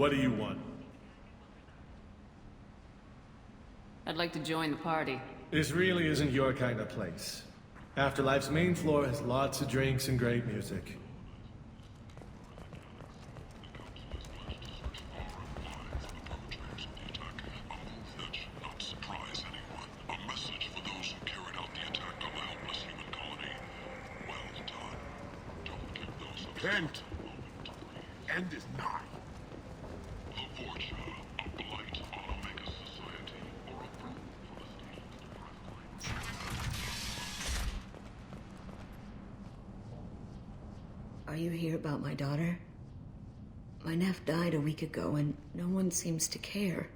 What do you want? I'd like to join the party. This really isn't your kind of place. Afterlife's main floor has lots of drinks and great music. Kent! End is nigh. Are you here about my daughter? My nephew died a week ago and no one seems to care.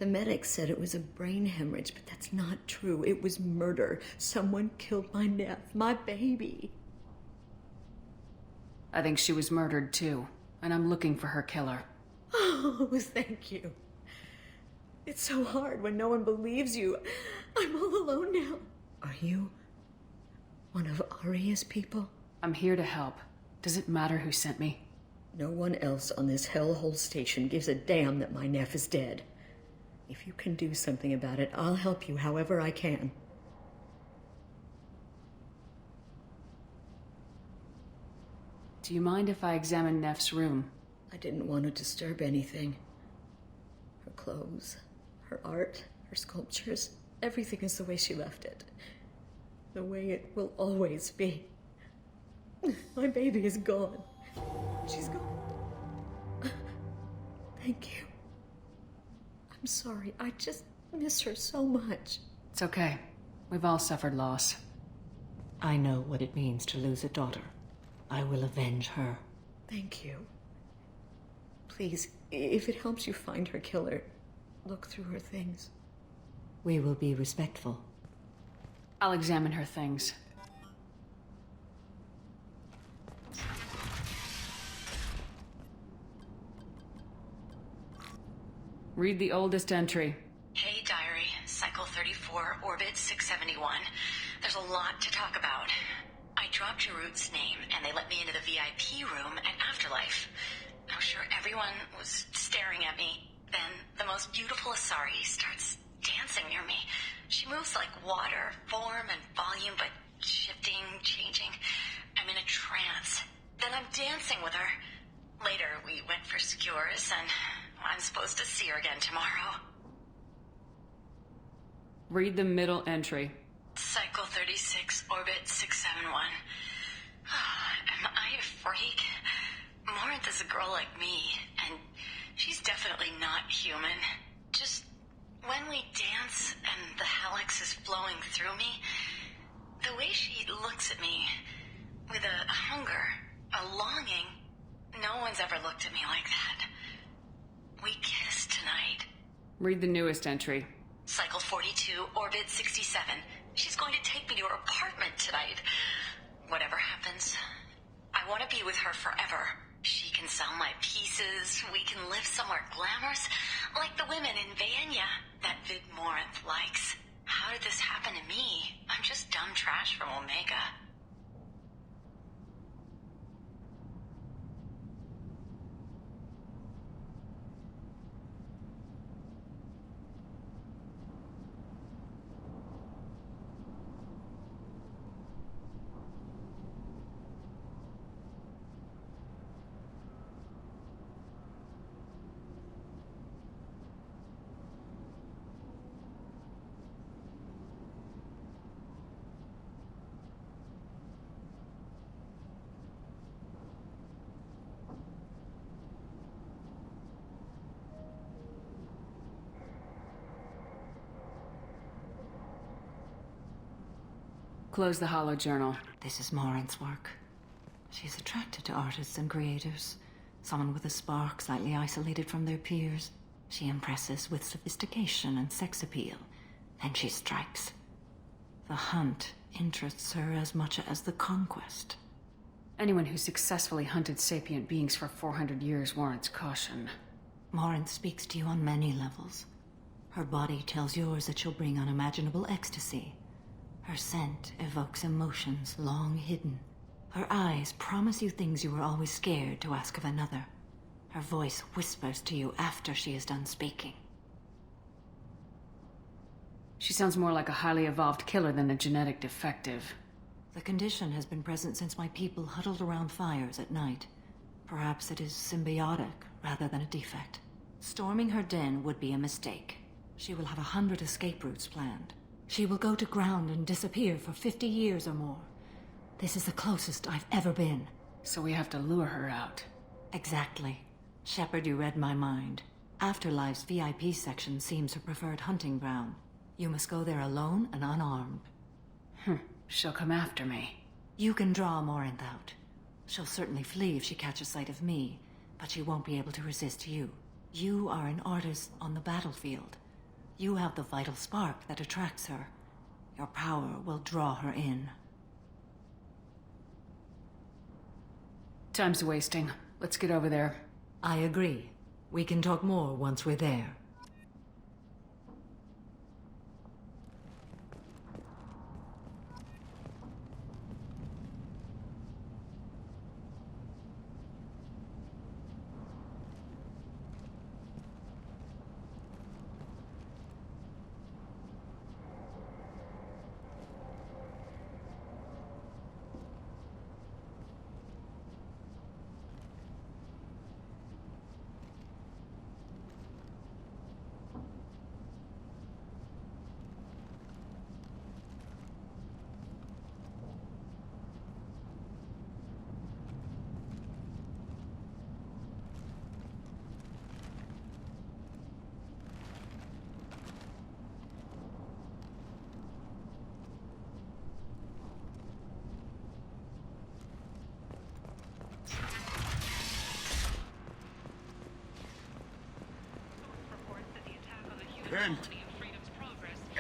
The medics said it was a brain hemorrhage, but that's not true. It was murder. Someone killed my nephew, my baby. I think she was murdered too, and I'm looking for her killer. Oh, thank you. It's so hard when no one believes you. I'm all alone now. Are you one of Aria's people? I'm here to help. Does it matter who sent me? No one else on this hellhole station gives a damn that my nephew is dead. If you can do something about it, I'll help you however I can. Do you mind if I examine Neff's room? I didn't want to disturb anything. Her clothes, her art, her sculptures, everything is the way she left it. The way it will always be. My baby is gone. She's gone. Thank you. I'm sorry. I just miss her so much. It's okay. We've all suffered loss. I know what it means to lose a daughter. I will avenge her. Thank you. Please, if it helps you find her killer, look through her things. We will be respectful. I'll examine her things. Read the oldest entry. Hey, Diary. Cycle 34, Orbit 671. There's a lot to talk about. I dropped Jarut's name, and they let me into the VIP room at Afterlife. I'm sure everyone was staring at me. Then the most beautiful Asari starts dancing near me. She moves like water, form and volume, but shifting, changing. I'm in a trance. Then I'm dancing with her. Later, we went for skewers, and I'm supposed to see her again tomorrow. Read the middle entry. Cycle 36, Orbit 671. Am I a freak? Morinth is a girl like me, and she's definitely not human. Just when we dance and the helix is flowing through me, the way she looks at me with a hunger, a longing, no one's ever looked at me like that. We kissed tonight. Read the newest entry. Cycle 42, Orbit 67. She's going to take me to her apartment tonight. Whatever happens, I want to be with her forever. She can sell my pieces. We can live somewhere glamorous, like the women in Vanya that Vid Morinth likes. How did this happen to me? I'm just dumb trash from Omega. Close the hollow journal. This is Morinth's work. She's attracted to artists and creators. Someone with a spark, slightly isolated from their peers. She impresses with sophistication and sex appeal. Then she strikes. The hunt interests her as much as the conquest. Anyone who successfully hunted sapient beings for 400 years warrants caution. Morinth speaks to you on many levels. Her body tells yours that she'll bring unimaginable ecstasy. Her scent evokes emotions long hidden. Her eyes promise you things you were always scared to ask of another. Her voice whispers to you after she is done speaking. She sounds more like a highly evolved killer than a genetic defective. The condition has been present since my people huddled around fires at night. Perhaps it is symbiotic rather than a defect. Storming her den would be a mistake. She will have 100 escape routes planned. She will go to ground and disappear for 50 years or more. This is the closest I've ever been. So we have to lure her out. Exactly. Shepard, you read my mind. Afterlife's VIP section seems her preferred hunting ground. You must go there alone and unarmed. She'll come after me. You can draw Morinth out. She'll certainly flee if she catches sight of me, but she won't be able to resist you. You are an artist on the battlefield. You have the vital spark that attracts her. Your power will draw her in. Time's wasting. Let's get over there. I agree. We can talk more once we're there.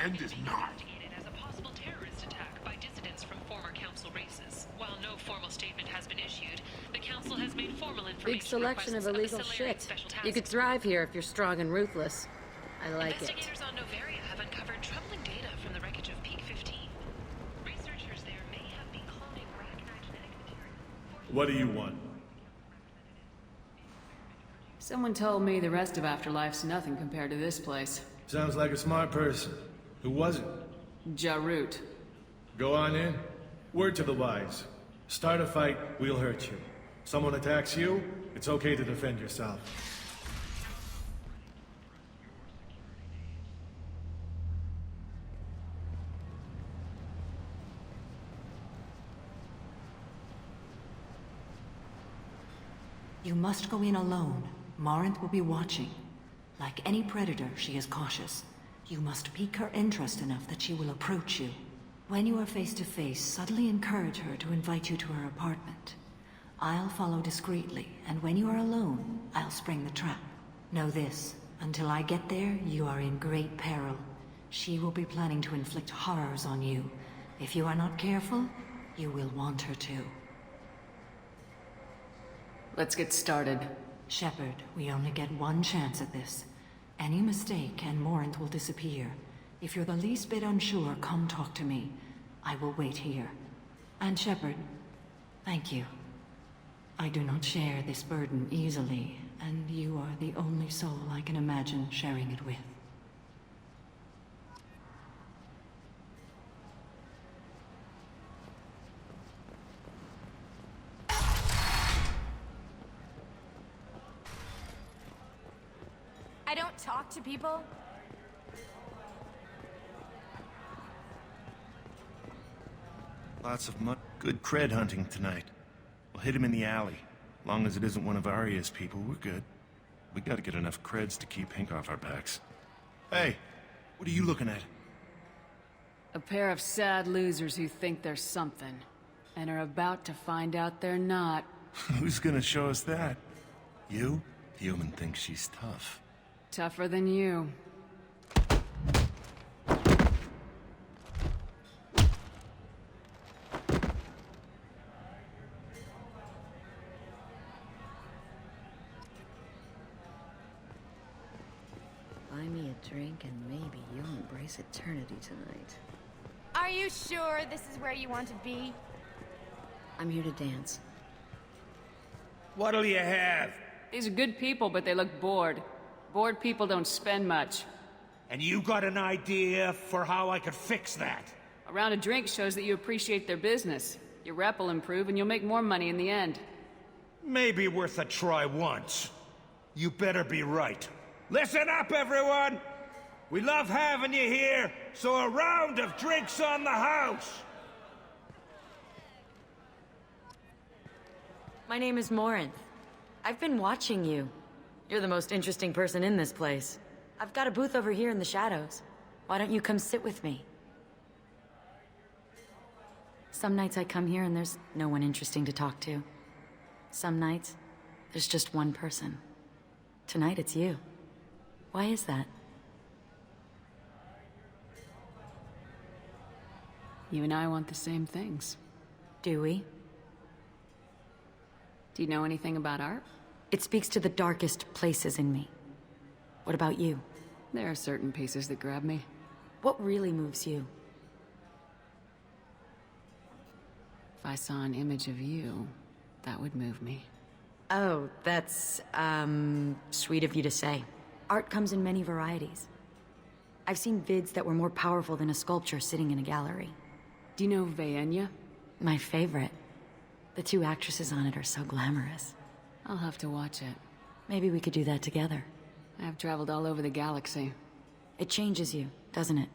End is not. As a possible terrorist attack by dissidents from former council races. While no formal statement has been issued, the council has made formal information. Big selection of requests illegal the Solarian shit. Special You could Task thrive here if you're strong and ruthless. I like it. Investigators on Novaria have uncovered troubling data from the wreckage of Peak 15. Researchers there may have been cloning Rachni genetic material. What do you want? Someone told me the rest of Afterlife's nothing compared to this place. Sounds like a smart person. Who was it? Jarut. Go on in. Word to the wise. Start a fight, we'll hurt you. Someone attacks you, it's okay to defend yourself. You must go in alone. Morinth will be watching. Like any predator, she is cautious. You must pique her interest enough that she will approach you. When you are face to face, subtly encourage her to invite you to her apartment. I'll follow discreetly, and when you are alone, I'll spring the trap. Know this, until I get there, you are in great peril. She will be planning to inflict horrors on you. If you are not careful, you will want her to. Let's get started. Shepard, we only get one chance at this. Any mistake and Morinth will disappear. If you're the least bit unsure, come talk to me. I will wait here. And Shepard, thank you. I do not share this burden easily, and you are the only soul I can imagine sharing it with. I don't talk to people. Lots of mud. Good cred hunting tonight. We'll hit him in the alley. Long as it isn't one of Arya's people, we're good. We gotta get enough creds to keep Hink off our backs. Hey, what are you looking at? A pair of sad losers who think they're something, and are about to find out they're not. Who's gonna show us that? You? Human thinks she's tough. Tougher than you. Buy me a drink and maybe you'll embrace eternity tonight. Are you sure this is where you want to be? I'm here to dance. What'll you have? These are good people, but they look bored. Bored people don't spend much. And you got an idea for how I could fix that? A round of drinks shows that you appreciate their business. Your rep will improve and you'll make more money in the end. Maybe worth a try once. You better be right. Listen up, everyone! We love having you here, so a round of drinks on the house! My name is Morinth. I've been watching you. You're the most interesting person in this place. I've got a booth over here in the shadows. Why don't you come sit with me? Some nights I come here and there's no one interesting to talk to. Some nights, there's just one person. Tonight it's you. Why is that? You and I want the same things. Do we? Do you know anything about art? It speaks to the darkest places in me. What about you? There are certain pieces that grab me. What really moves you? If I saw an image of you, that would move me. Oh, that's, sweet of you to say. Art comes in many varieties. I've seen vids that were more powerful than a sculpture sitting in a gallery. Do you know Vaenya? My favorite. The two actresses on it are so glamorous. I'll have to watch it. Maybe we could do that together. I have traveled all over the galaxy. It changes you, doesn't it?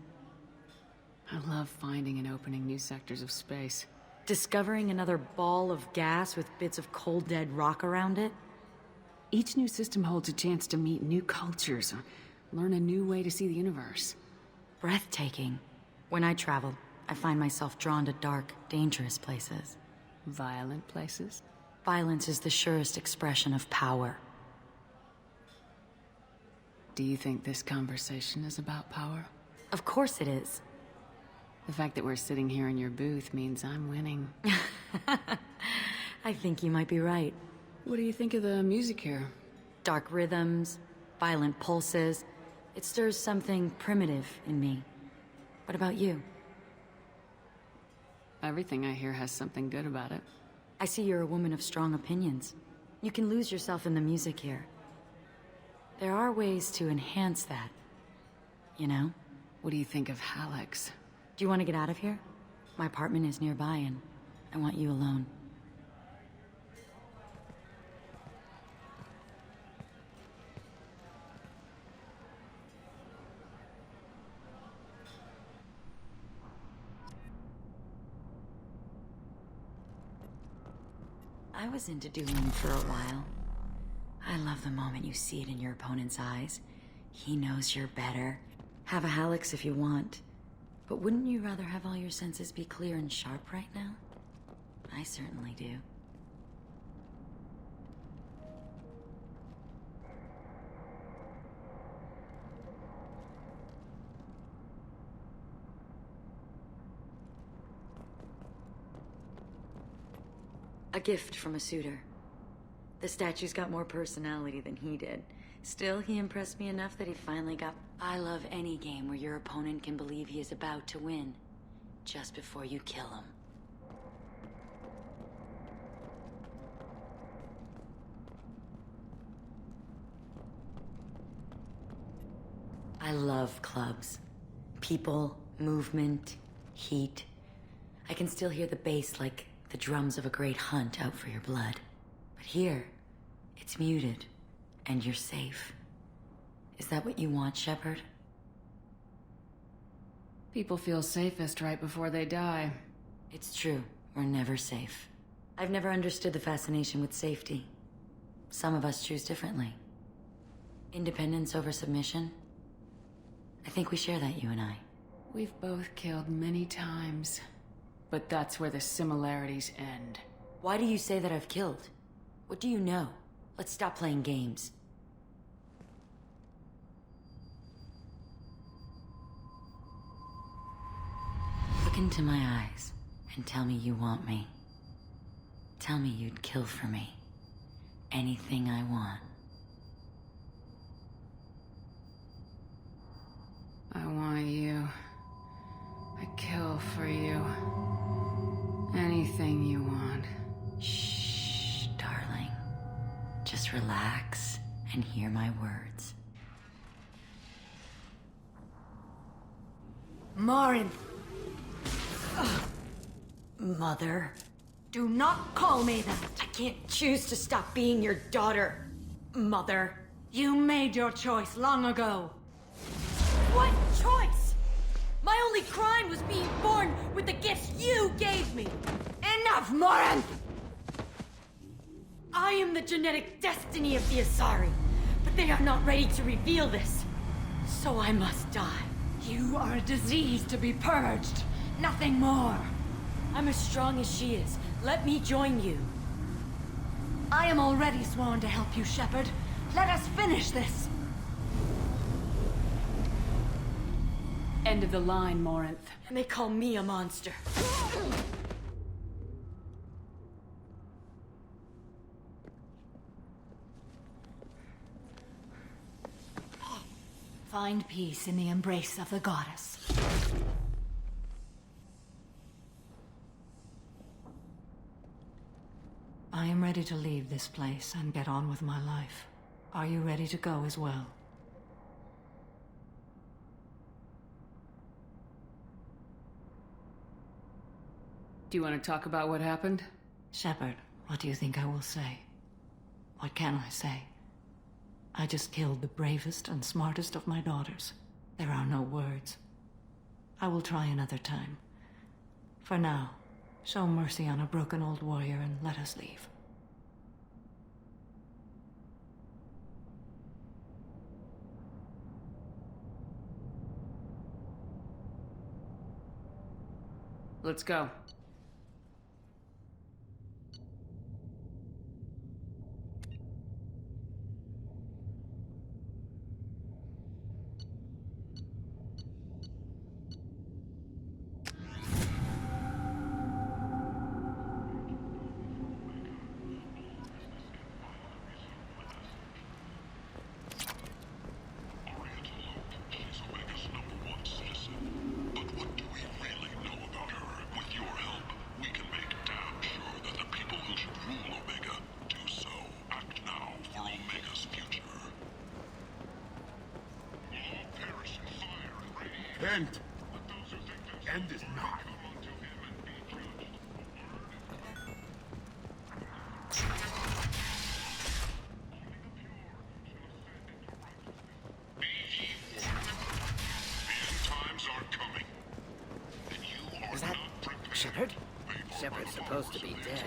I love finding and opening new sectors of space. Discovering another ball of gas with bits of cold dead rock around it? Each new system holds a chance to meet new cultures, or learn a new way to see the universe. Breathtaking. When I travel, I find myself drawn to dark, dangerous places. Violent places? Violence is the surest expression of power. Do you think this conversation is about power? Of course it is. The fact that we're sitting here in your booth means I'm winning. I think you might be right. What do you think of the music here? Dark rhythms, violent pulses. It stirs something primitive in me. What about you? Everything I hear has something good about it. I see you're a woman of strong opinions. You can lose yourself in the music here. There are ways to enhance that. You know? What do you think of Hallex? Do you want to get out of here? My apartment is nearby and I want you alone. I was into dueling for a while. I love the moment you see it in your opponent's eyes. He knows you're better. Have a Hallex if you want. But wouldn't you rather have all your senses be clear and sharp right now? I certainly do. A gift from a suitor. The statue's got more personality than he did. Still, he impressed me enough that he finally got... I love any game where your opponent can believe he is about to win, just before you kill him. I love clubs. People, movement, heat. I can still hear the bass like the drums of a great hunt out for your blood. But here, it's muted, and you're safe. Is that what you want, Shepard? People feel safest right before they die. It's true. We're never safe. I've never understood the fascination with safety. Some of us choose differently. Independence over submission? I think we share that, you and I. We've both killed many times, but that's where the similarities end. Why do you say that I've killed? What do you know? Let's stop playing games. Look into my eyes and tell me you want me. Tell me you'd kill for me. Anything I want. I want you. I'd kill for you. Anything you want. Shh, darling. Just relax and hear my words. Morin, Mother, do not call me that. I can't choose to stop being your daughter. Mother. You made your choice long ago. What choice? My only crime was being born with the gifts you gave me. Enough, Morin! I am the genetic destiny of the Asari, but they are not ready to reveal this. So I must die. You are a disease to be purged. Nothing more. I'm as strong as she is. Let me join you. I am already sworn to help you, Shepard. Let us finish this. End of the line, Morinth. And they call me a monster. Find peace in the embrace of the goddess. I am ready to leave this place and get on with my life. Are you ready to go as well? Do you want to talk about what happened? Shepard, what do you think I will say? What can I say? I just killed the bravest and smartest of my daughters. There are no words. I will try another time. For now, show mercy on a broken old warrior and let us leave. Let's go. End. End is not. Is that Shepard? Shepard's supposed to be dead.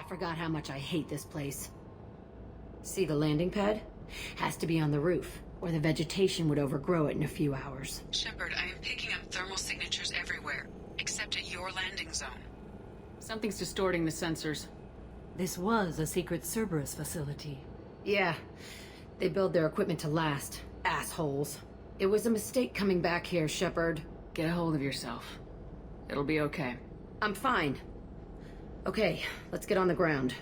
forgot how much I hate this place. See the landing pad? Has to be on the roof, or the vegetation would overgrow it in a few hours. Shepard, I am picking up thermal signatures everywhere, except at your landing zone. Something's distorting the sensors. This was a secret Cerberus facility. Yeah, they build their equipment to last. Assholes. It was a mistake coming back here, Shepard. Get a hold of yourself. It'll be okay. I'm fine. Okay, let's get on the ground.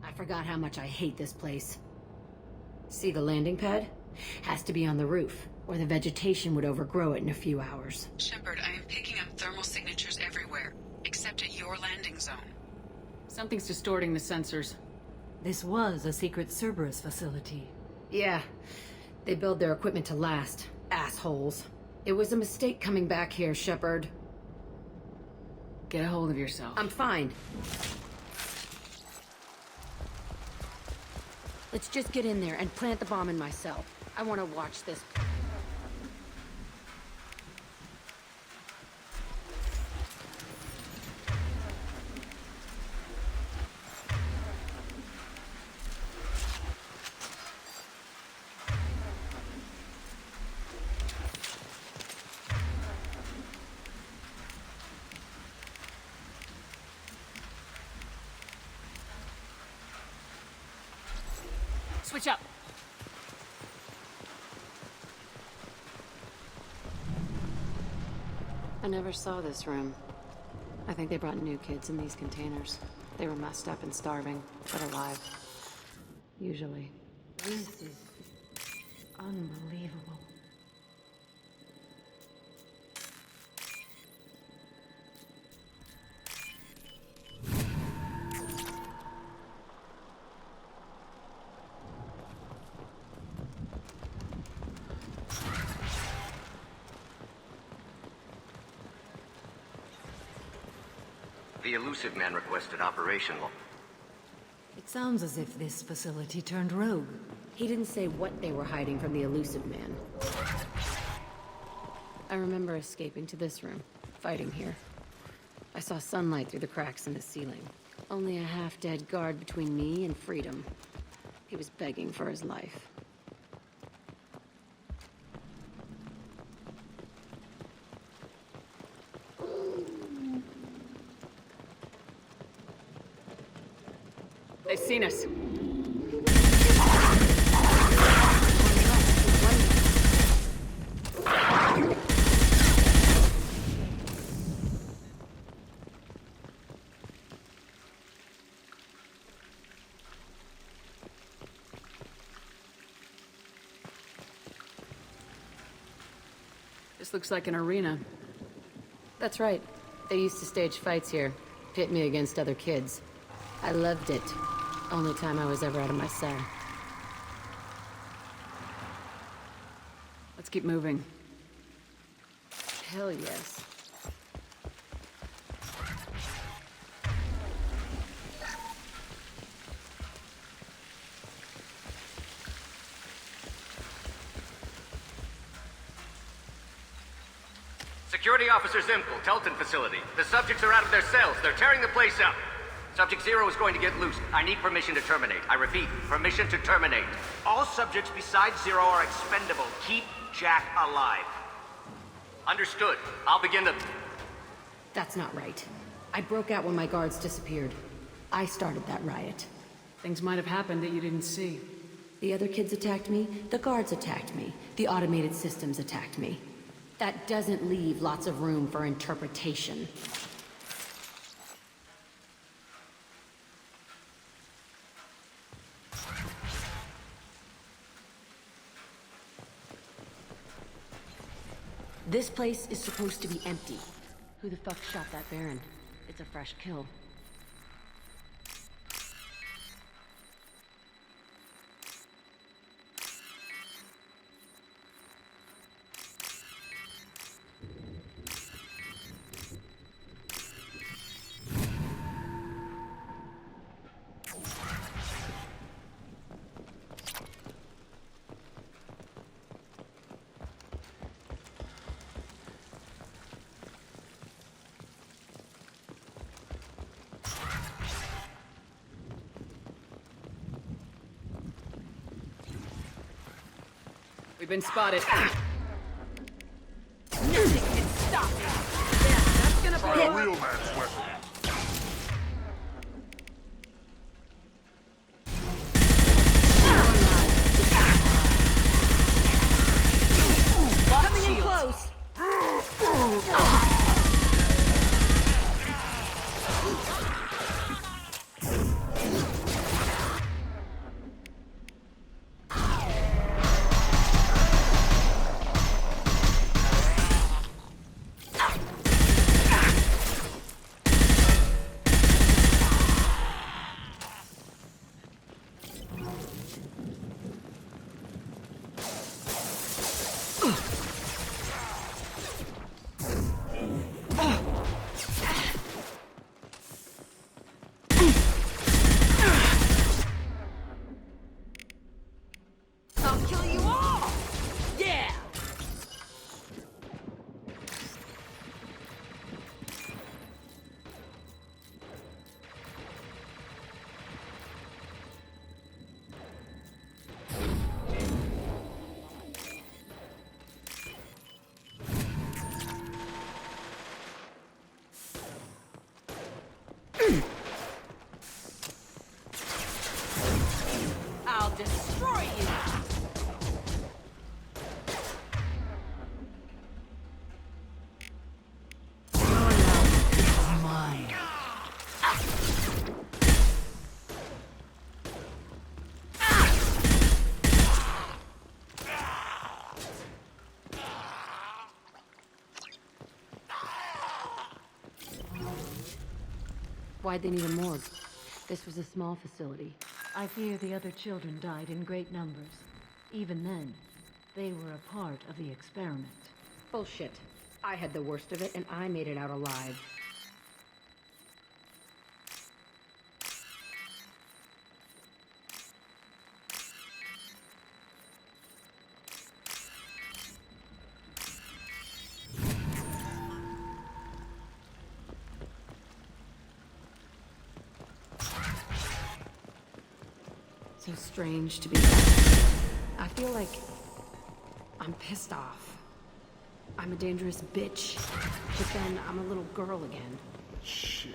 I forgot how much I hate this place. See the landing pad? Has to be on the roof, or the vegetation would overgrow it in a few hours. Shepard, I am picking up thermal signatures everywhere, except at your landing zone. Something's distorting the sensors. This was a secret Cerberus facility. Yeah, they build their equipment to last. Assholes. It was a mistake coming back here, Shepard. Get a hold of yourself. I'm fine. Let's just get in there and plant the bomb in myself. I want to watch this. Switch up. I never saw this room. I think they brought new kids in these containers. They were messed up and starving, but alive. Usually. This is unbelievable. The Illusive Man requested operational. It sounds as if this facility turned rogue. He didn't say what they were hiding from the Illusive Man. I remember escaping to this room, fighting here. I saw sunlight through the cracks in the ceiling. Only a half-dead guard between me and freedom. He was begging for his life. They've seen us. This looks like an arena. That's right. They used to stage fights here, pit me against other kids. I loved it. Only time I was ever out of my cell. Let's keep moving. Hell yes. Security Officer Zimkel, Telton facility. The subjects are out of their cells. They're tearing the place up. Subject Zero is going to get loose. I need permission to terminate. I repeat, permission to terminate. All subjects besides Zero are expendable. Keep Jack alive. Understood. I'll begin the... That's not right. I broke out when my guards disappeared. I started that riot. Things might have happened that you didn't see. The other kids attacked me, the guards attacked me, the automated systems attacked me. That doesn't leave lots of room for interpretation. This place is supposed to be empty. Who the fuck shot that Baron? It's a fresh kill. We've been spotted. Nothing can stop me. Yeah, that's gonna Try a real man's weapon. Coming in close. I'll kill you all! Yeah! I'll destroy you! Why'd they need a morgue? This was a small facility. I fear the other children died in great numbers. Even then, they were a part of the experiment. Bullshit. I had the worst of it, and I made it out alive. So strange to be back. I feel like I'm pissed off. I'm a dangerous bitch, but then I'm a little girl again. Shit.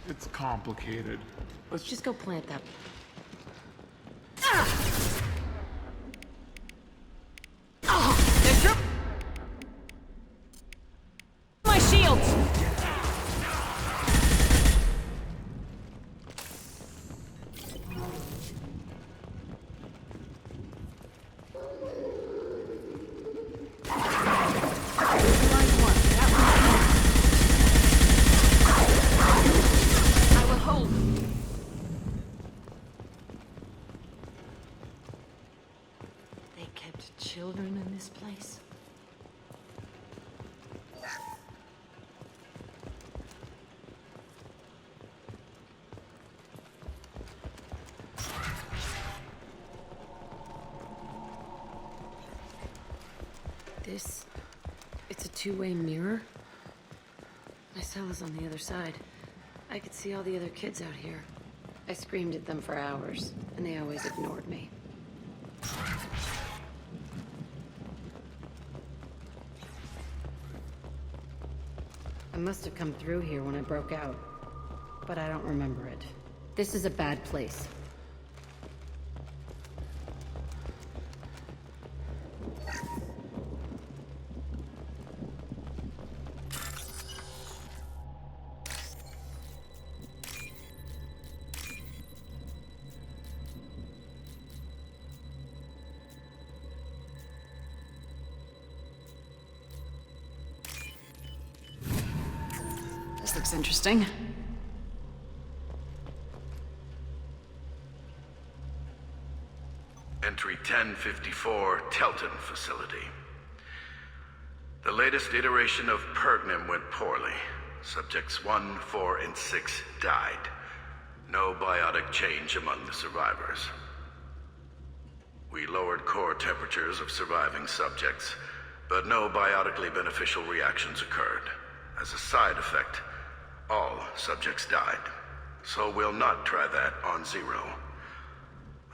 It's complicated. Let's just go plant that. My shields! It's a two-way mirror? My cell is on the other side. I could see all the other kids out here. I screamed at them for hours, and they always ignored me. I must have come through here when I broke out, but I don't remember it. This is a bad place. This looks interesting. Entry 1054, Telton Facility. The latest iteration of Pergnum went poorly. Subjects 1, 4, and 6 died. No biotic change among the survivors. We lowered core temperatures of surviving subjects, but no biotically beneficial reactions occurred. As a side effect, all subjects died. So we'll not try that on Zero.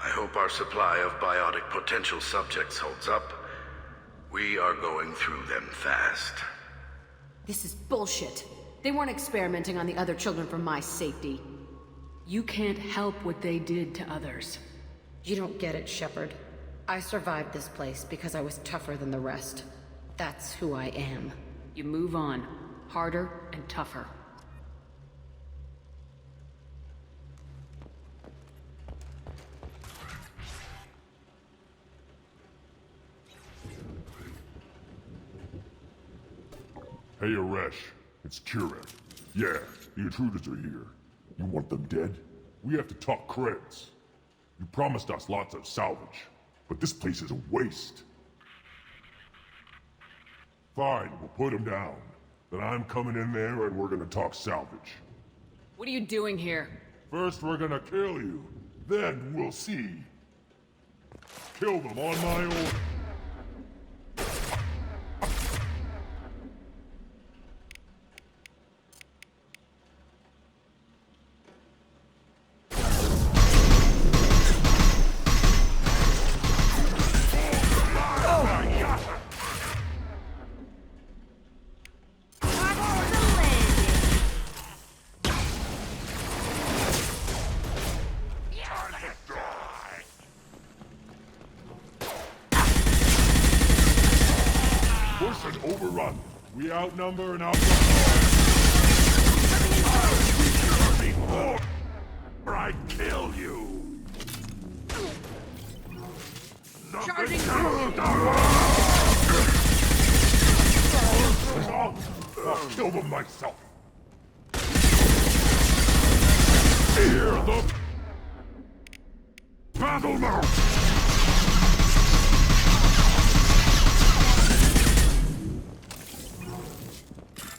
I hope our supply of biotic potential subjects holds up. We are going through them fast. This is bullshit. They weren't experimenting on the other children for my safety. You can't help what they did to others. You don't get it, Shepard. I survived this place because I was tougher than the rest. That's who I am. You move on. Harder and tougher. Hey, Aresh. It's Kurek. Yeah, the intruders are here. You want them dead? We have to talk creds. You promised us lots of salvage, but this place is a waste. Fine, we'll put them down. Then I'm coming in there and we're gonna talk salvage. What are you doing here? First we're gonna kill you, then we'll see. Kill them on my order. Overrun. We outnumber and or I kill you. Charging! I'll kill them myself. Hear the battle now.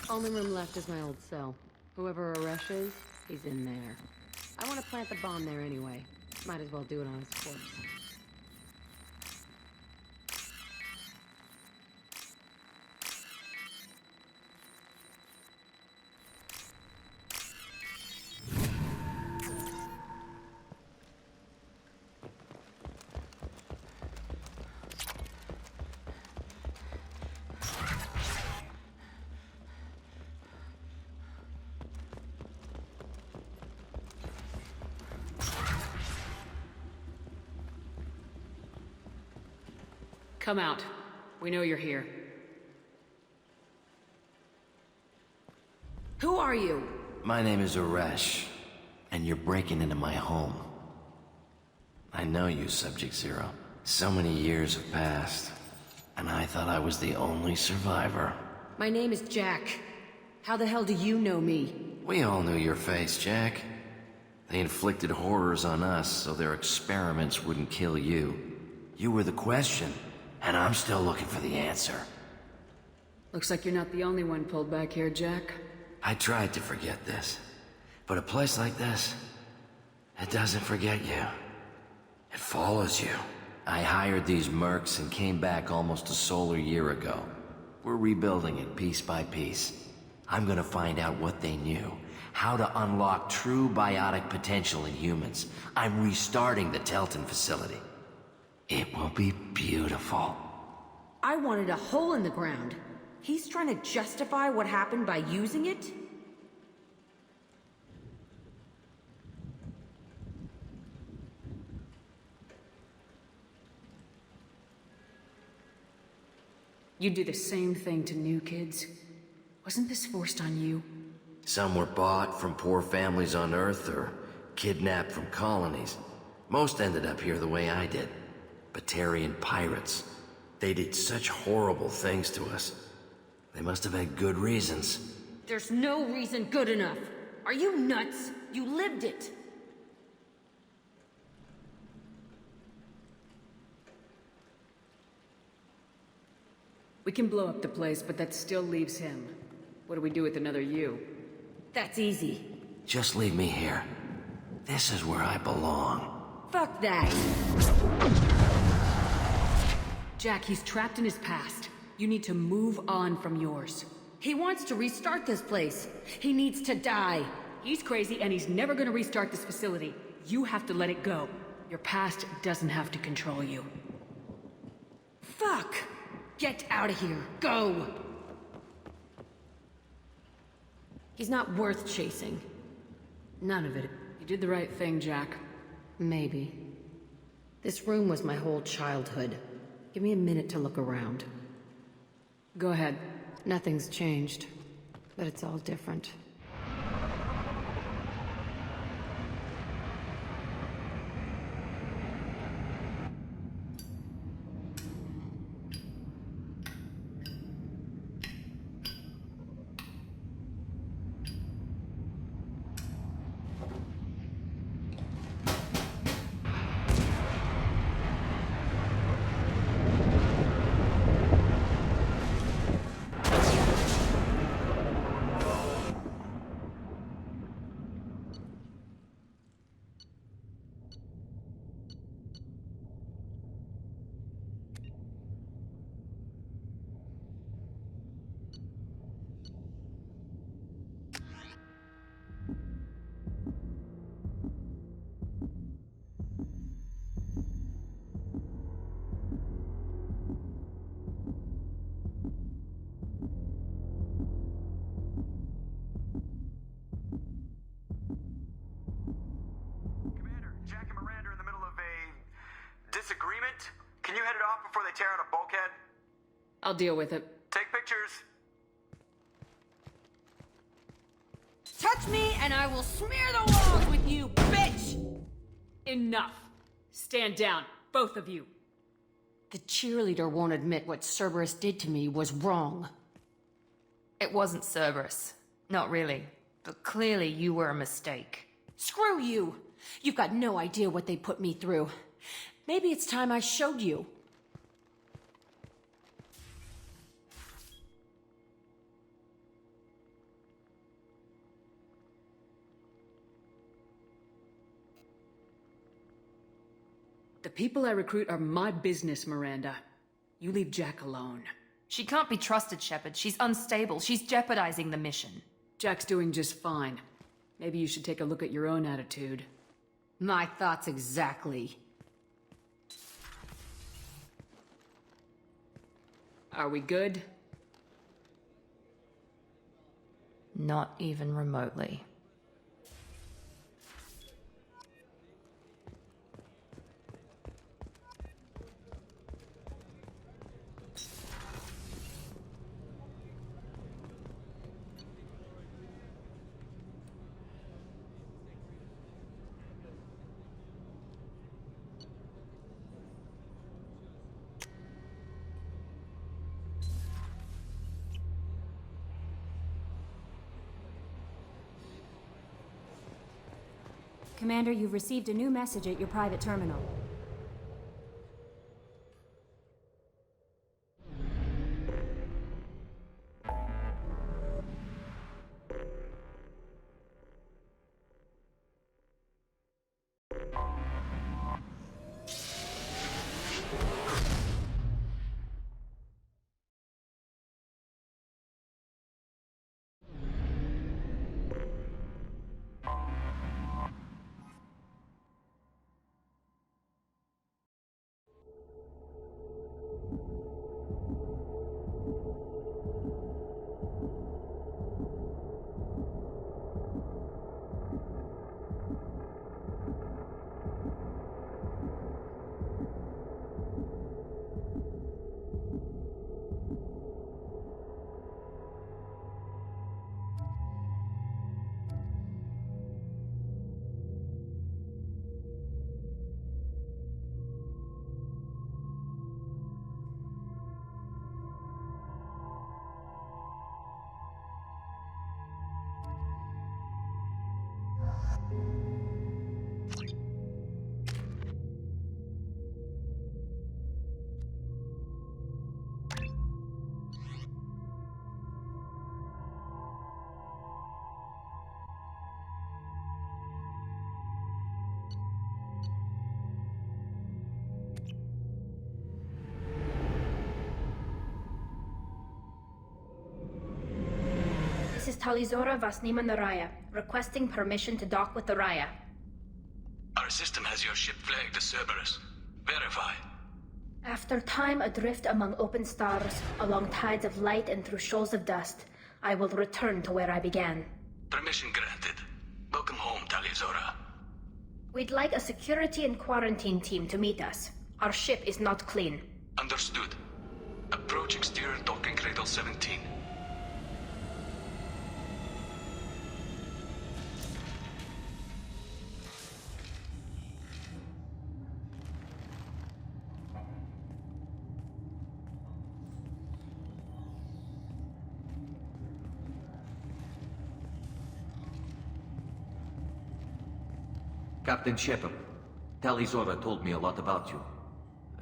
Only room left is my old cell. Whoever Aresh is, he's in there. I want to plant the bomb there anyway. Might as well do it on his corpse. Come out. We know you're here. Who are you? My name is Aresh, and you're breaking into my home. I know you, Subject Zero. So many years have passed, and I thought I was the only survivor. My name is Jack. How the hell do you know me? We all knew your face, Jack. They inflicted horrors on us so their experiments wouldn't kill you. You were the question. And I'm still looking for the answer. Looks like you're not the only one pulled back here, Jack. I tried to forget this. But a place like this, it doesn't forget you. It follows you. I hired these mercs and came back almost a solar year ago. We're rebuilding it piece by piece. I'm gonna find out what they knew. How to unlock true biotic potential in humans. I'm restarting the Telton facility. It will be beautiful. I wanted a hole in the ground. He's trying to justify what happened by using it? You do the same thing to new kids. Wasn't this forced on you? Some were bought from poor families on Earth or kidnapped from colonies. Most ended up here the way I did. Batarian pirates. They did such horrible things to us. They must have had good reasons. There's no reason good enough. Are you nuts? You lived it. We can blow up the place, but that still leaves him. What do we do with another you? That's easy. Just leave me here. This is where I belong. Fuck that! Jack, he's trapped in his past. You need to move on from yours. He wants to restart this place. He needs to die. He's crazy and he's never gonna restart this facility. You have to let it go. Your past doesn't have to control you. Fuck! Get out of here. Go! He's not worth chasing. None of it. You did the right thing, Jack. Maybe. This room was my whole childhood. Give me a minute to look around. Go ahead. Nothing's changed, but it's all different. Disagreement? Can you head it off before they tear out a bulkhead? I'll deal with it. Take pictures. Touch me and I will smear the walls with you, bitch! Enough. Stand down, both of you. The cheerleader won't admit what Cerberus did to me was wrong. It wasn't Cerberus. Not really. But clearly you were a mistake. Screw you! You've got no idea what they put me through. Maybe it's time I showed you. The people I recruit are my business, Miranda. You leave Jack alone. She can't be trusted, Shepard. She's unstable. She's jeopardizing the mission. Jack's doing just fine. Maybe you should take a look at your own attitude. My thoughts exactly. Are we good? Not even remotely. Commander, you've received a new message at your private terminal. Talizora Vasnima Naraya, requesting permission to dock with the Raya. Our system has your ship flagged as Cerberus. Verify. After time adrift among open stars, along tides of light and through shoals of dust, I will return to where I began. Permission granted. Welcome home, Talizora. We'd like a security and quarantine team to meet us. Our ship is not clean. Understood. Approach exterior docking cradle 17. Captain Shepard, Talizora told me a lot about you.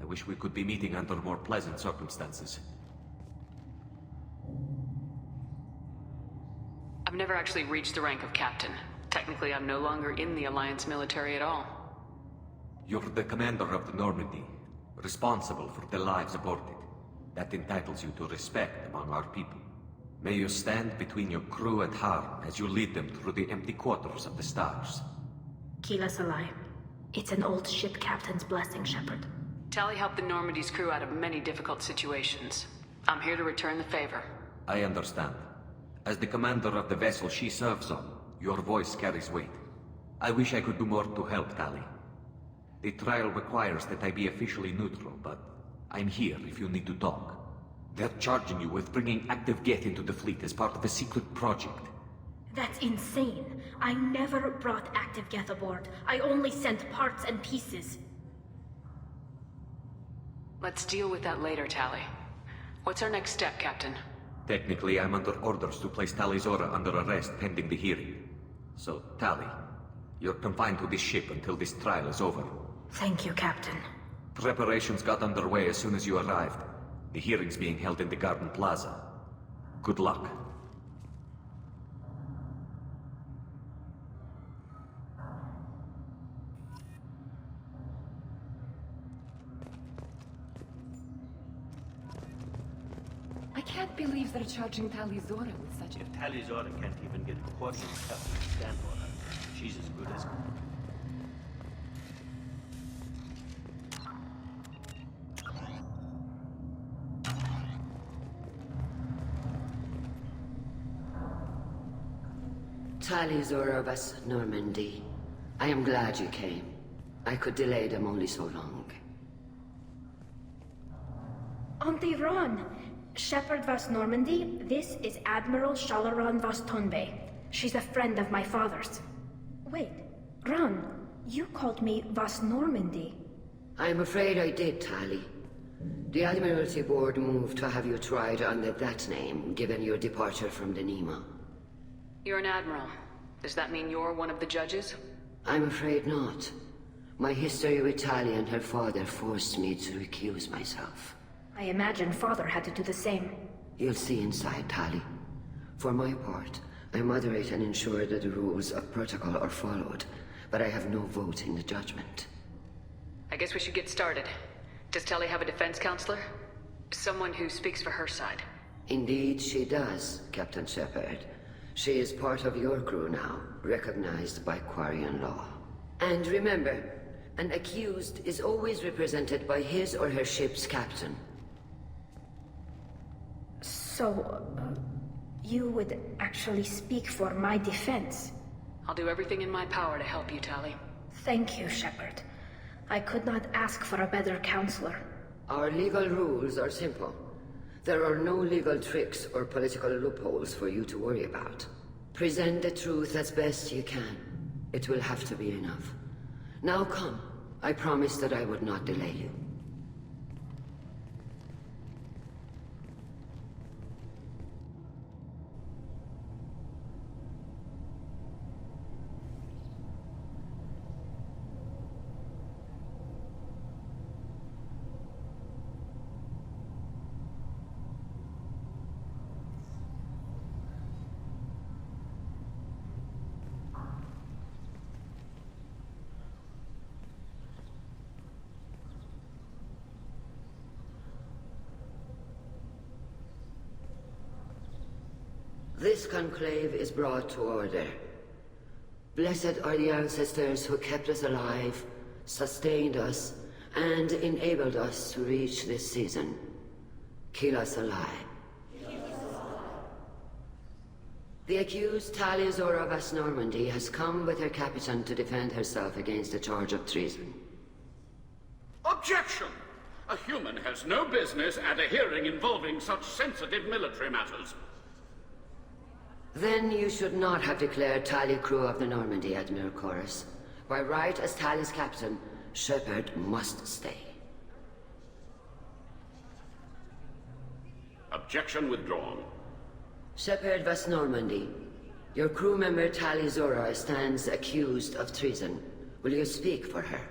I wish we could be meeting under more pleasant circumstances. I've never actually reached the rank of captain. Technically, I'm no longer in the Alliance military at all. You're the commander of the Normandy, responsible for the lives aborted. That entitles you to respect among our people. May you stand between your crew and harm as you lead them through the empty quarters of the stars. Kila Salai. It's an old ship captain's blessing, Shepard. Tali helped the Normandy's crew out of many difficult situations. I'm here to return the favor. I understand. As the commander of the vessel she serves on, your voice carries weight. I wish I could do more to help, Tali. The trial requires that I be officially neutral, but I'm here if you need to talk. They're charging you with bringing active Geth into the fleet as part of a secret project. That's insane. I never brought active Geth aboard. I only sent parts and pieces. Let's deal with that later, Tali. What's our next step, Captain? Technically, I'm under orders to place Talizora under arrest pending the hearing. So, Tali, you're confined to this ship until this trial is over. Thank you, Captain. Preparations got underway as soon as you arrived. The hearing's being held in the Garden Plaza. Good luck. I can't believe they're charging Talizora with such a... If Talizora can't even get a quarter of captain to stand for her, she's as good as... Talizora Vas Normandy. I am glad you came. I could delay them only so long. Auntie Ron! Shepard Vas Normandy, this is Admiral Shalaran Vas Tonbe. She's a friend of my father's. Wait, Ron, you called me Vas Normandy. I'm afraid I did, Tali. The Admiralty Board moved to have you tried under that name, given your departure from the Nima. You're an admiral. Does that mean you're one of the judges? I'm afraid not. My history with Tali and her father forced me to recuse myself. I imagine father had to do the same. You'll see inside, Tali. For my part, I moderate and ensure that the rules of protocol are followed, but I have no vote in the judgment. I guess we should get started. Does Tali have a defense counselor? Someone who speaks for her side. Indeed, she does, Captain Shepard. She is part of your crew now, recognized by Quarian law. And remember, an accused is always represented by his or her ship's captain. So, you would actually speak for my defense? I'll do everything in my power to help you, Tali. Thank you, Shepard. I could not ask for a better counselor. Our legal rules are simple. There are no legal tricks or political loopholes for you to worry about. Present the truth as best you can. It will have to be enough. Now come. I promised that I would not delay you. This conclave is brought to order. Blessed are the ancestors who kept us alive, sustained us, and enabled us to reach this season. Keep us alive. The accused Talia Zora Vas Normandy has come with her captain to defend herself against a charge of treason. Objection! A human has no business at a hearing involving such sensitive military matters. Then you should not have declared Tali crew of the Normandy, Admiral Chorus. By right as Tali's captain, Shepard must stay. Objection withdrawn. Shepard Vas Normandy, your crew member Tali Zora stands accused of treason. Will you speak for her?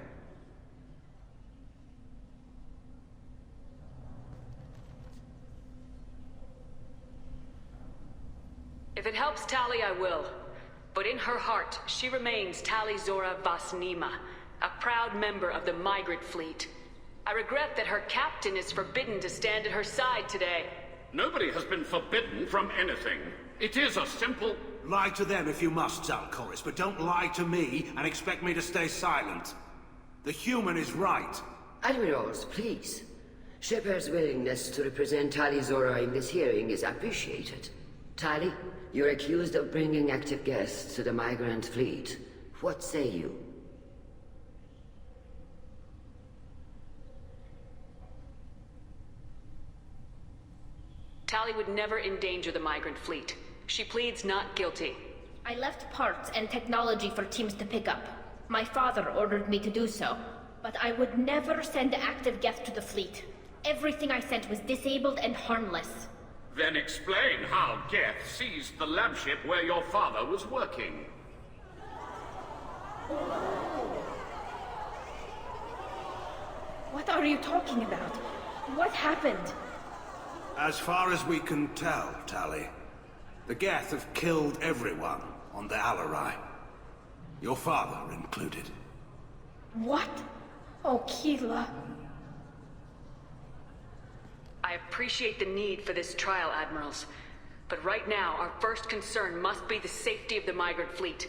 If it helps Tali, I will. But in her heart, she remains Tali Zora Vas Nima, a proud member of the Migrant Fleet. I regret that her captain is forbidden to stand at her side today. Nobody has been forbidden from anything. It is a simple... Lie to them if you must, Zalcoris, but don't lie to me and expect me to stay silent. The human is right. Admirals, please. Shepard's willingness to represent Tali Zora in this hearing is appreciated. Tali, you're accused of bringing active guests to the Migrant Fleet. What say you? Tali would never endanger the Migrant Fleet. She pleads not guilty. I left parts and technology for teams to pick up. My father ordered me to do so, but I would never send active guests to the fleet. Everything I sent was disabled and harmless. Then explain how Geth seized the lab ship where your father was working. What are you talking about? What happened? As far as we can tell, Tali, the Geth have killed everyone on the Alarai. Your father included. What? Oh, Keela. I appreciate the need for this trial, Admirals. But right now, our first concern must be the safety of the Migrant Fleet.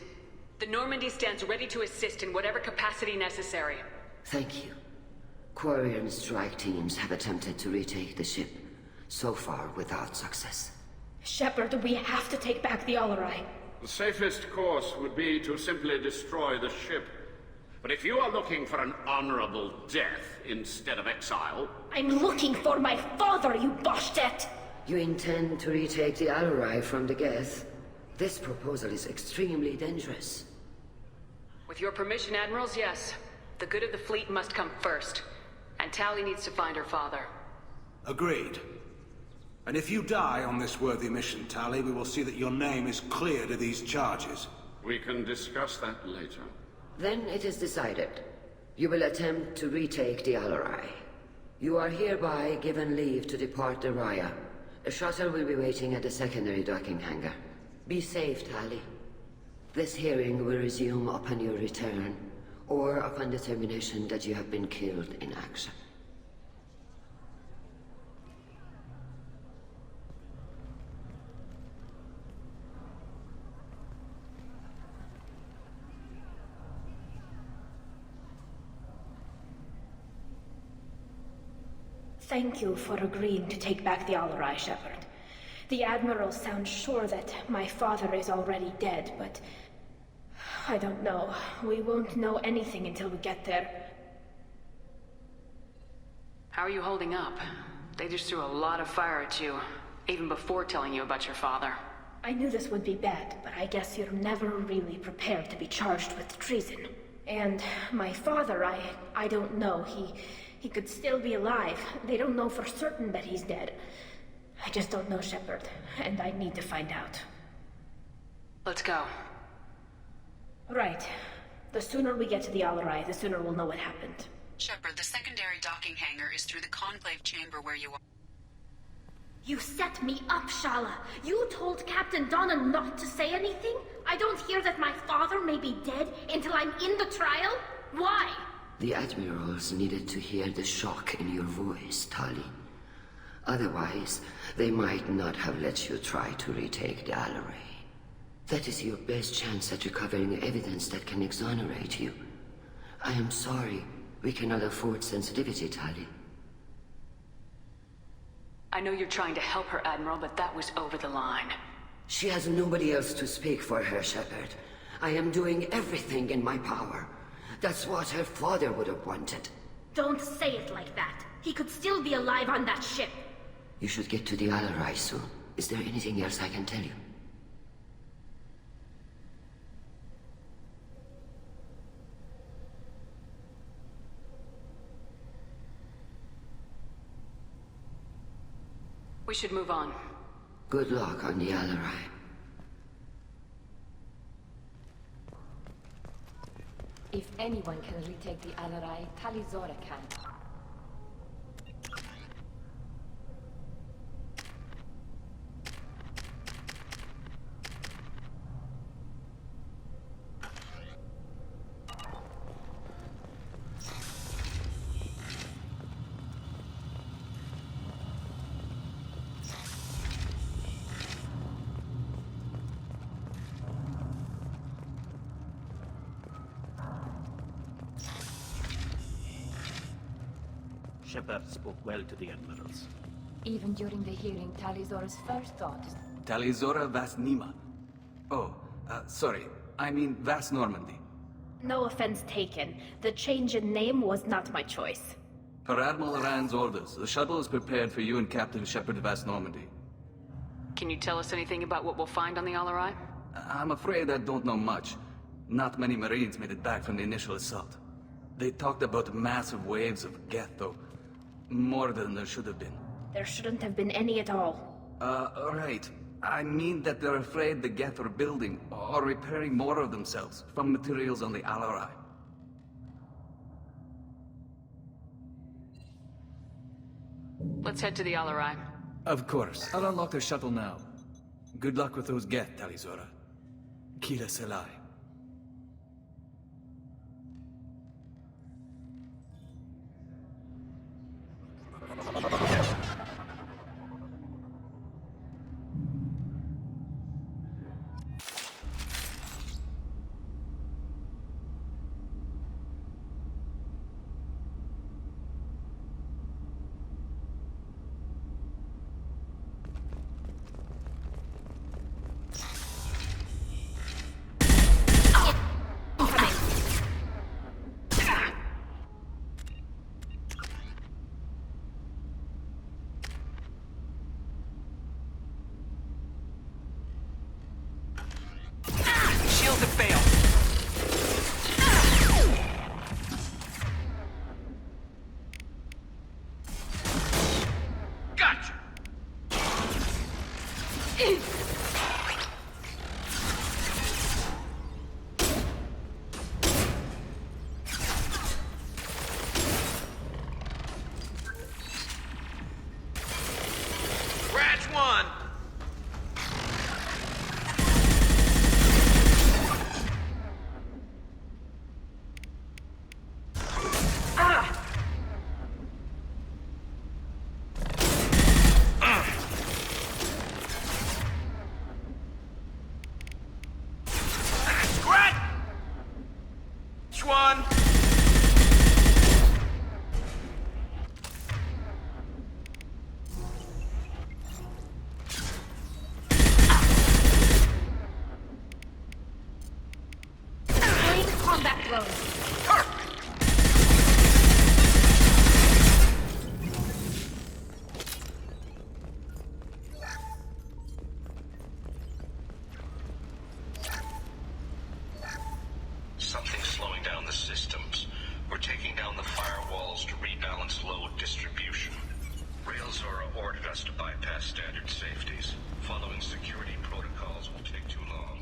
The Normandy stands ready to assist in whatever capacity necessary. Thank you. Quarry and strike teams have attempted to retake the ship, so far without success. Shepard, we have to take back the Alarai. The safest course would be to simply destroy the ship. But if you are looking for an honorable death instead of exile... I'm looking for my father, you bastet! You intend to retake the Alarai from the Geth? This proposal is extremely dangerous. With your permission, Admirals, yes. The good of the fleet must come first. And Tali needs to find her father. Agreed. And if you die on this worthy mission, Tali, we will see that your name is cleared of these charges. We can discuss that later. Then it is decided. You will attempt to retake the Alarai. You are hereby given leave to depart the Raya. A shuttle will be waiting at the secondary docking hangar. Be safe, Tali. This hearing will resume upon your return, or upon determination that you have been killed in action. Thank you for agreeing to take back the Alarai, Shepard. The Admiral sounds sure that my father is already dead, but... I don't know. We won't know anything until we get there. How are you holding up? They just threw a lot of fire at you, even before telling you about your father. I knew this would be bad, but I guess you're never really prepared to be charged with treason. And my father, I don't know. He could still be alive. They don't know for certain that he's dead. I just don't know, Shepard, and I need to find out. Let's go. Right. The sooner we get to the Alarai, the sooner we'll know what happened. Shepard, the secondary docking hangar is through the Conclave chamber where you are. You set me up, Shala. You told Captain Donna not to say anything? I don't hear that my father may be dead until I'm in the trial? Why? The Admirals needed to hear the shock in your voice, Tali. Otherwise, they might not have let you try to retake the Alleray. That is your best chance at recovering evidence that can exonerate you. I am sorry. We cannot afford sensitivity, Tali. I know you're trying to help her, Admiral, but that was over the line. She has nobody else to speak for her, Shepard. I am doing everything in my power. That's what her father would have wanted. Don't say it like that. He could still be alive on that ship. You should get to the Allerai soon. Is there anything else I can tell you? We should move on. Good luck on the Allerai. If anyone can retake the Allerai, Talizora can. Shepard spoke well to the admirals. Even during the hearing, Talizora's first thought is... Talizora Vas Nima. Oh, sorry. I mean Vas Normandy. No offense taken. The change in name was not my choice. Per Admiral Rand's orders, the shuttle is prepared for you and Captain Shepard Vas Normandy. Can you tell us anything about what we'll find on the Allerai? I'm afraid I don't know much. Not many Marines made it back from the initial assault. They talked about massive waves of Geth, though. More than there should have been. There shouldn't have been any at all. Right. I mean that they're afraid the Geth are building or repairing more of themselves from materials on the Allerai. Let's head to the Allerai. Of course. I'll unlock the shuttle now. Good luck with those Geth, Talizora. Kila Selai. Something's slowing down the systems. We're taking down the firewalls to rebalance load distribution. Railzora ordered us to bypass standard safeties. Following security protocols will take too long.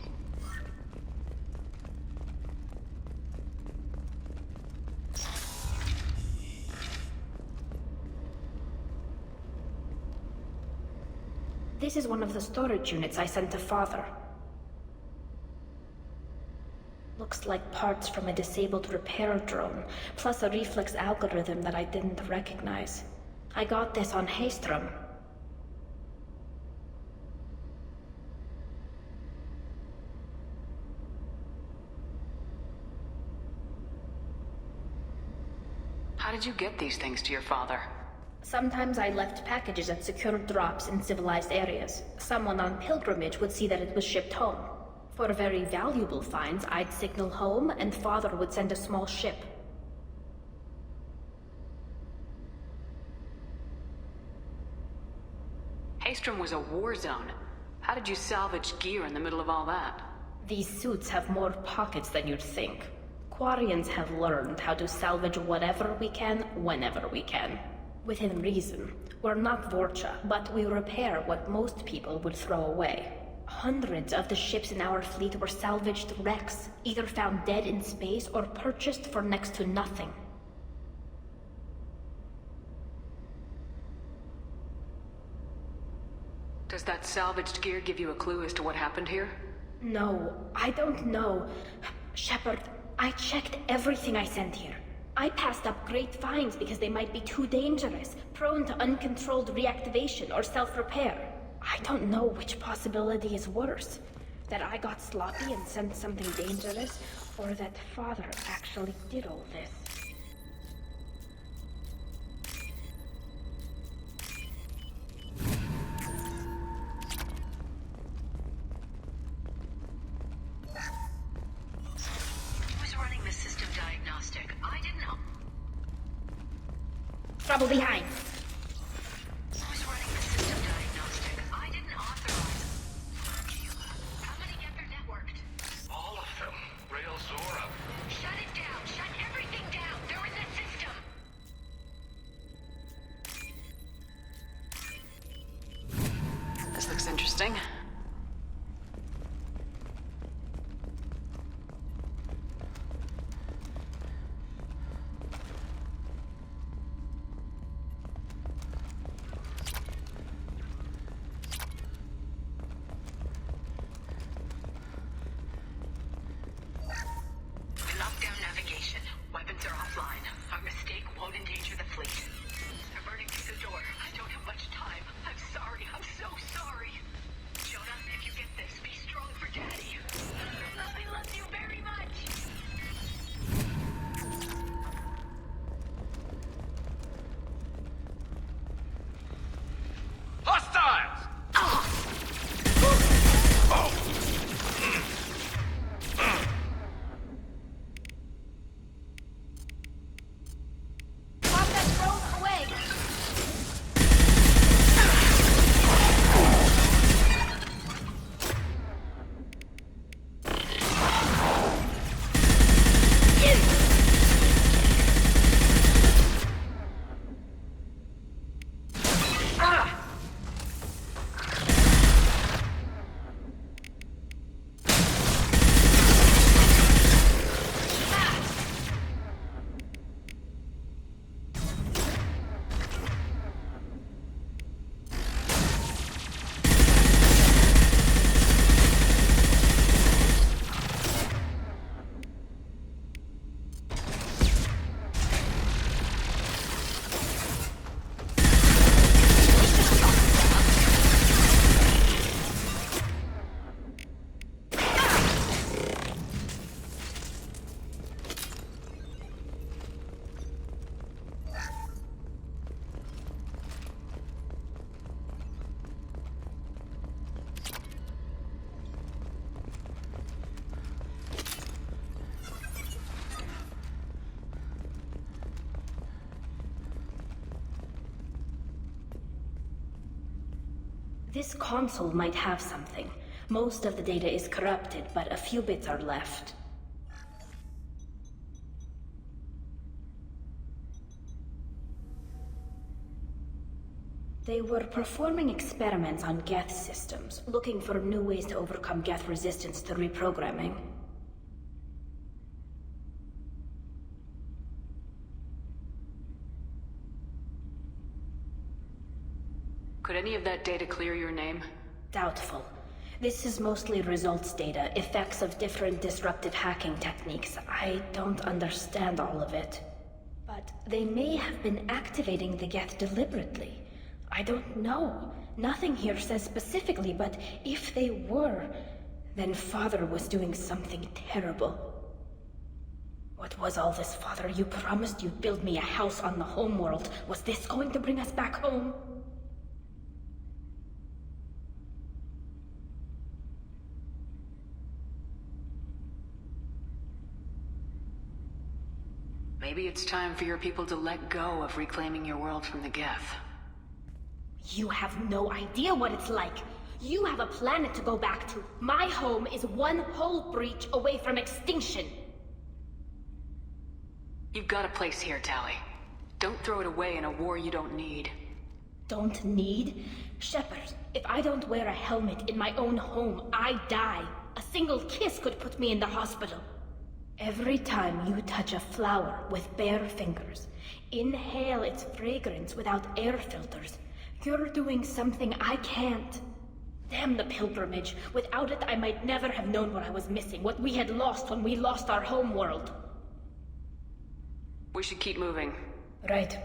This is one of the storage units I sent to Father. Looks like parts from a disabled repair drone, plus a reflex algorithm that I didn't recognize. I got this on Haestrom. How did you get these things to your father? Sometimes I left packages at secured drops in civilized areas. Someone on pilgrimage would see that it was shipped home. For very valuable finds, I'd signal home, and Father would send a small ship. Haestrom was a war zone. How did you salvage gear in the middle of all that? These suits have more pockets than you'd think. Quarians have learned how to salvage whatever we can, whenever we can. Within reason. We're not Vorcha, but we repair what most people would throw away. Hundreds of the ships in our fleet were salvaged wrecks, either found dead in space or purchased for next to nothing. Does that salvaged gear give you a clue as to what happened here? No, I don't know. Shepard, I checked everything I sent here. I passed up great finds because they might be too dangerous, prone to uncontrolled reactivation or self-repair. I don't know which possibility is worse. That I got sloppy and sent something dangerous, or that Father actually did all this. Who's running the system diagnostic? I didn't know. Trouble behind. Who's running the system diagnostic? I didn't authorize. How many get their networked? All of them. Rail Zora. Shut it down. Shut everything down. They're in the system. This looks interesting. Lock down navigation. Weapons are offline. Our mistake won't endanger the fleet. They're burning through the door. I don't have much time. I'm sorry. I'm so sorry. Jonah, if you get this, be strong for Daddy. I love you very much. Hostiles! Pop that drone away! This console might have something. Most of the data is corrupted, but a few bits are left. They were performing experiments on Geth systems, looking for new ways to overcome Geth resistance to reprogramming. Could any of that data clear your name? Doubtful. This is mostly results data, effects of different disruptive hacking techniques. I don't understand all of it. But they may have been activating the Geth deliberately. I don't know. Nothing here says specifically, but if they were, then Father was doing something terrible. What was all this, Father? You promised you'd build me a house on the homeworld. Was this going to bring us back home? Maybe it's time for your people to let go of reclaiming your world from the Geth. You have no idea what it's like. You have a planet to go back to. My home is one hull breach away from extinction. You've got a place here, Tali. Don't throw it away in a war you don't need. Don't need? Shepard, if I don't wear a helmet in my own home, I die. A single kiss could put me in the hospital. Every time you touch a flower with bare fingers, inhale its fragrance without air filters, you're doing something I can't. Damn the pilgrimage. Without it, I might never have known what I was missing, what we had lost when we lost our home world. We should keep moving. Right.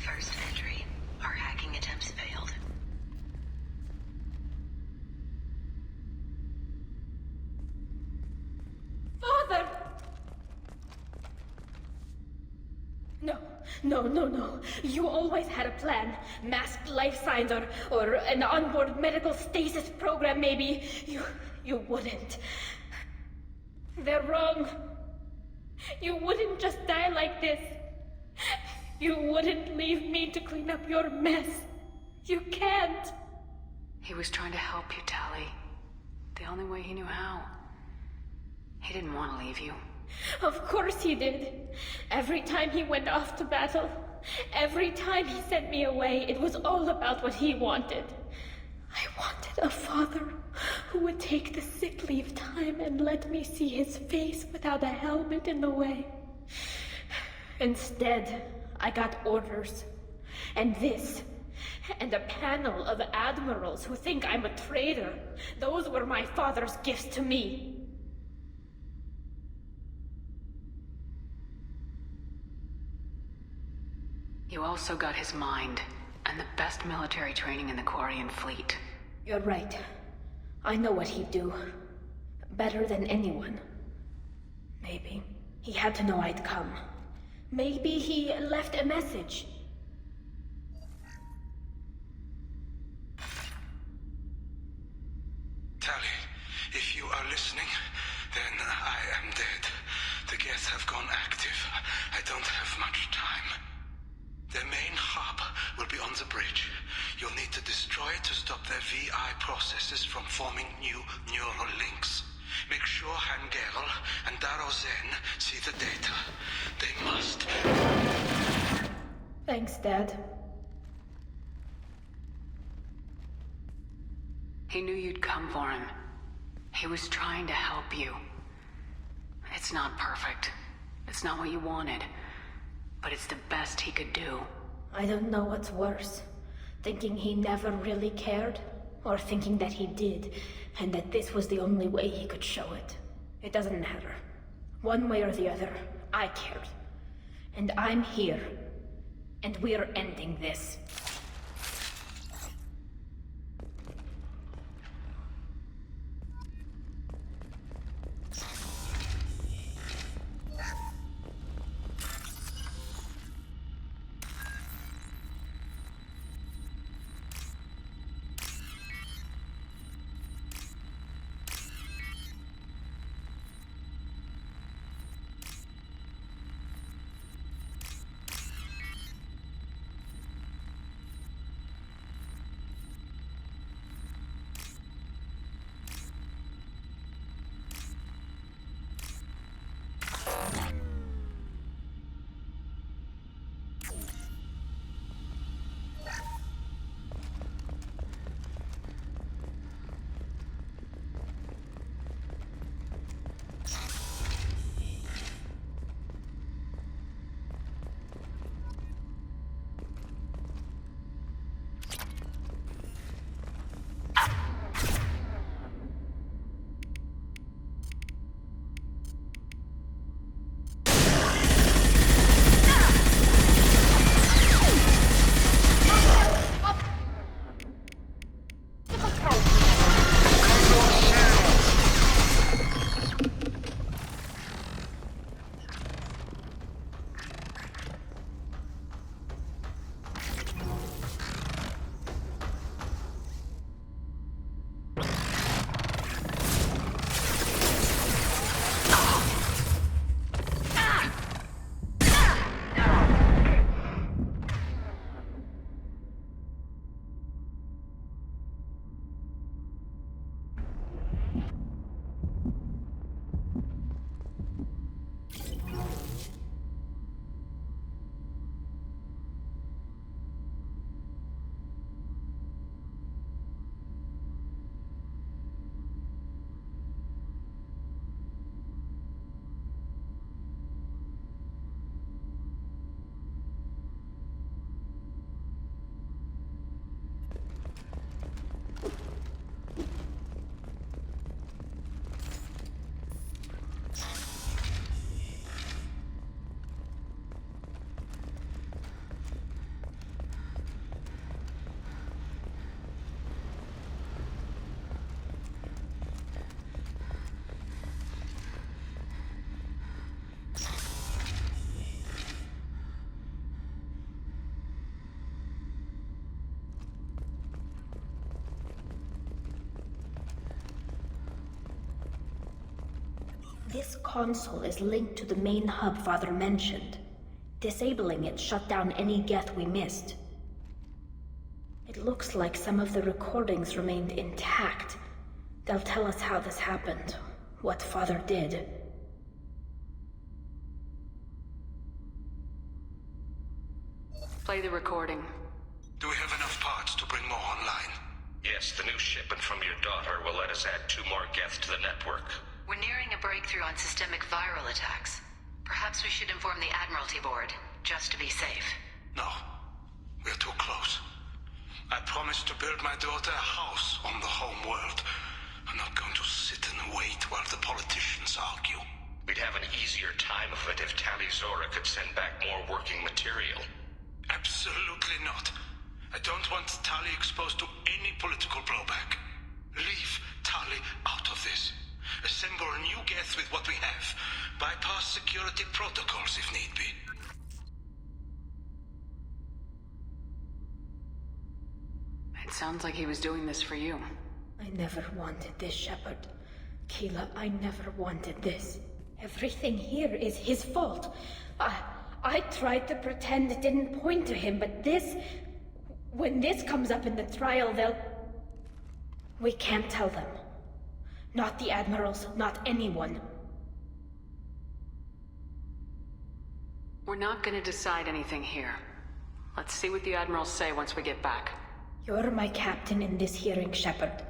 First entry. Our hacking attempts failed. Father! No. You always had a plan. Masked life signs or an onboard medical stasis program, maybe. You wouldn't. They're wrong. You wouldn't just die like this. You wouldn't leave me to clean up your mess. You can't. He was trying to help you, Tali. The only way he knew how. He didn't want to leave you. Of course he did. Every time he went off to battle, every time he sent me away, it was all about what he wanted. I wanted a father who would take the sick leave time and let me see his face without a helmet in the way. Instead, I got orders. And this. And a panel of admirals who think I'm a traitor. Those were my father's gifts to me. You also got his mind, and the best military training in the Quarian fleet. You're right. I know what he'd do. Better than anyone. Maybe. He had to know I'd come. Maybe he left a message. Tali, if you are listening, then I am dead. The Geth have gone active. I don't have much time. Their main hub will be on the bridge. You'll need to destroy it to stop their VI processes from forming new neural links. Make sure Hangerel and Daro Zen see the data. They must. Thanks, Dad. He knew you'd come for him. He was trying to help you. It's not perfect. It's not what you wanted. But it's the best he could do. I don't know what's worse. Thinking he never really cared, or thinking that he did, and that this was the only way he could show it. It doesn't matter. One way or the other, I cared. And I'm here. And we're ending this. This console is linked to the main hub Father mentioned. Disabling it shut down any Geth we missed. It looks like some of the recordings remained intact. They'll tell us how this happened, what Father did. Play the recording. Do we have enough parts to bring more online? Yes, the new shipment from your daughter will let us add 2 more Geth to the network. We're nearing a breakthrough on systemic viral attacks. Perhaps we should inform the Admiralty Board, just to be safe. No. We're too close. I promised to build my daughter a house on the home world. I'm not going to sit and wait while the politicians argue. We'd have an easier time of it if Tali Zora could send back more working material. Absolutely not. I don't want Tali exposed to any political blowback. Leave Tali out of this. Assemble a new Geth with what we have. Bypass security protocols if need be. It sounds like he was doing this for you. I never wanted this, Shepard. Keela, I never wanted this. Everything here is his fault. I tried to pretend it didn't point to him, but this... When this comes up in the trial, they'll... We can't tell them. Not the Admirals, not anyone. We're not gonna decide anything here. Let's see what the Admirals say once we get back. You're my captain in this hearing, Shepard.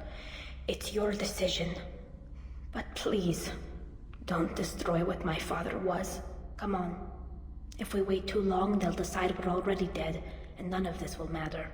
It's your decision. But please, Don't destroy what my father was. Come on. If we wait too long, they'll decide we're already dead, and none of this will matter.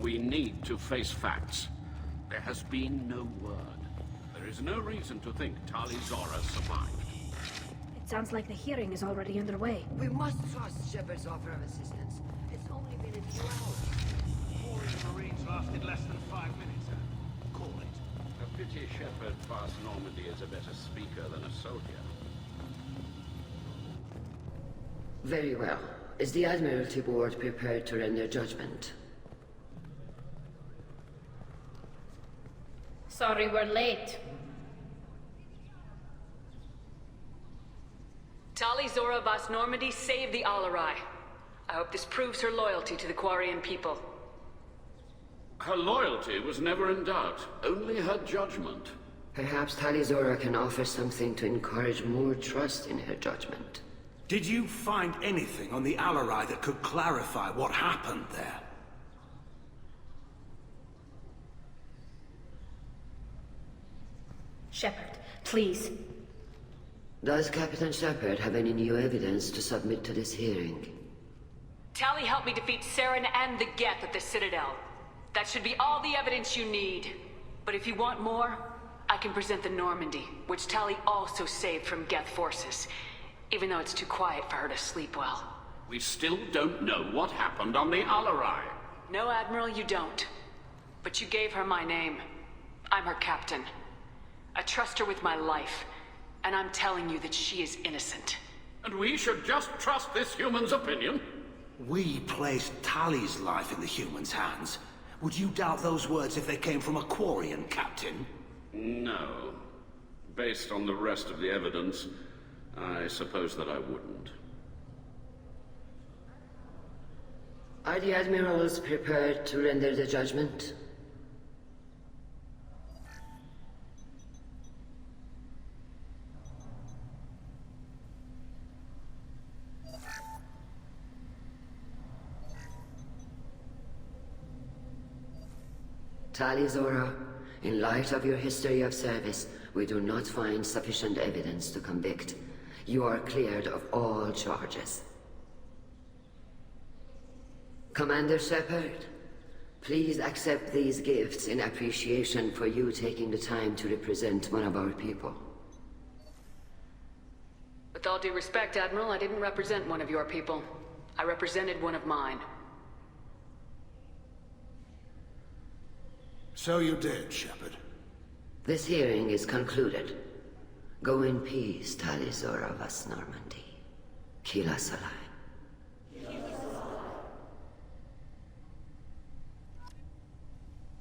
We need to face facts. There has been no word. There is no reason to think Tali Zora survived. It sounds like the hearing is already underway. We must trust Shepard's offer of assistance. It's only been a few hours. Warring Marines lasted less than 5 minutes. Call it. A pity Shepard Fast Normandy is a better speaker than a soldier. Very well. Is the Admiralty Board prepared to render judgment? Sorry we're late. Tali Zora Vas Normandy saved the Alarai. I hope this proves her loyalty to the Quarian people. Her loyalty was never in doubt, only her judgment. Perhaps Tali Zora can offer something to encourage more trust in her judgment. Did you find anything on the Alarai that could clarify what happened there? Shepard, please. Does Captain Shepard have any new evidence to submit to this hearing? Tali helped me defeat Saren and the Geth at the Citadel. That should be all the evidence you need. But if you want more, I can present the Normandy, which Tali also saved from Geth forces, even though it's too quiet for her to sleep well. We still don't know what happened on the Alarai. No, Admiral, you don't. But you gave her my name. I'm her captain. I trust her with my life, and I'm telling you that she is innocent. And we should just trust this human's opinion? We placed Tali's life in the human's hands. Would you doubt those words if they came from a Quarian, Captain? No. Based on the rest of the evidence, I suppose that I wouldn't. Are the Admirals prepared to render the judgment? Tali Zora, in light of your history of service, we do not find sufficient evidence to convict. You are cleared of all charges. Commander Shepard, please accept these gifts in appreciation for you taking the time to represent one of our people. With all due respect, Admiral, I didn't represent one of your people. I represented one of mine. So you did, Shepard. This hearing is concluded. Go in peace, Tali Zora Vas Normandy. Kila Salai.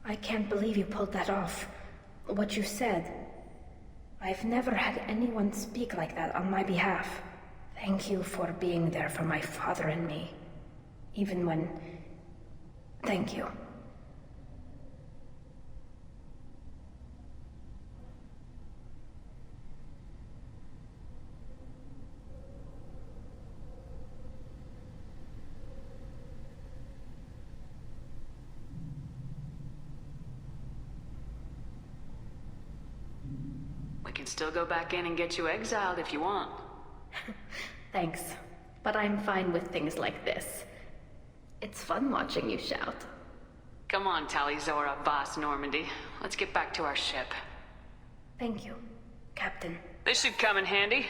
I can't believe you pulled that off. What you said. I've never had anyone speak like that on my behalf. Thank you for being there for my father and me. Even when... Thank you. We can still go back in and get you exiled if you want. Thanks, but I'm fine with things like this. It's fun watching you shout. Come on, Tali Zora Vas Normandy. Let's get back to our ship. Thank you, Captain. This should come in handy.